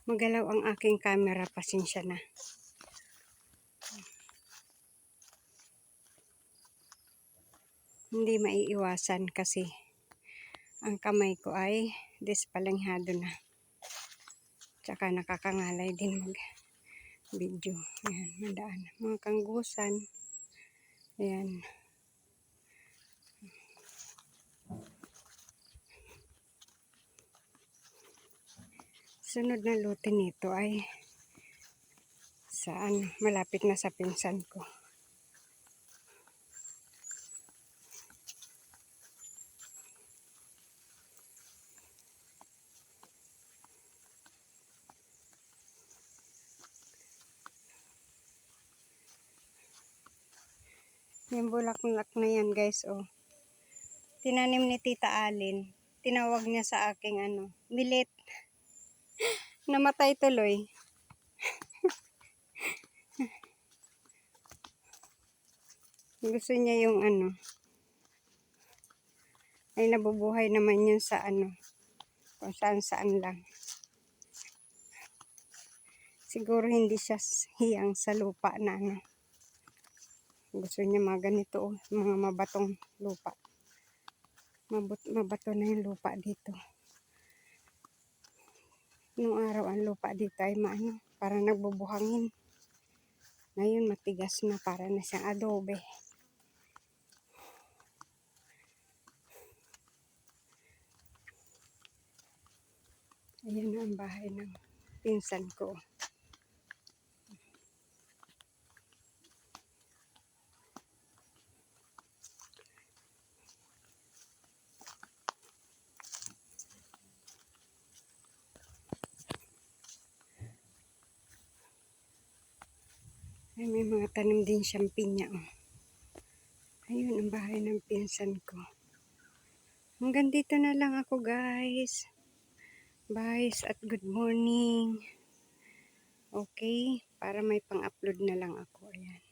Magalaw ang aking camera, pasensya na. Hindi maiiwasan kasi ang kamay ko ay dispalenghado na. Tsaka nakakangalay din mag-video. Ayan, mandaan. Mga kanggusan. Ayan. Sunod na lote nito ay malapit na sa pinsan ko. Yung bulaklak na yan guys, oh. Tinanim ni Tita Alin. Tinawag niya sa aking millet. Namatay tuloy. Gusto niya yung ay nabubuhay naman yun sa kung saan lang. Siguro hindi siya hiyang sa lupa na Gusto niya mga ganito, oh, mga mabatong lupa. Mabato na yung lupa dito. Nung araw ang lupa dito ay parang nagbubuhangin. Ngayon matigas na, para na siyang adobe. Ayan ang bahay ng pinsan ko. Ay, may mga tanim din siyang pinya. Oh. Ayun ang bahay ng pinsan ko. Hanggang dito na lang ako guys. Bye at good morning. Okay, para may pang-upload na lang ako. Ayan.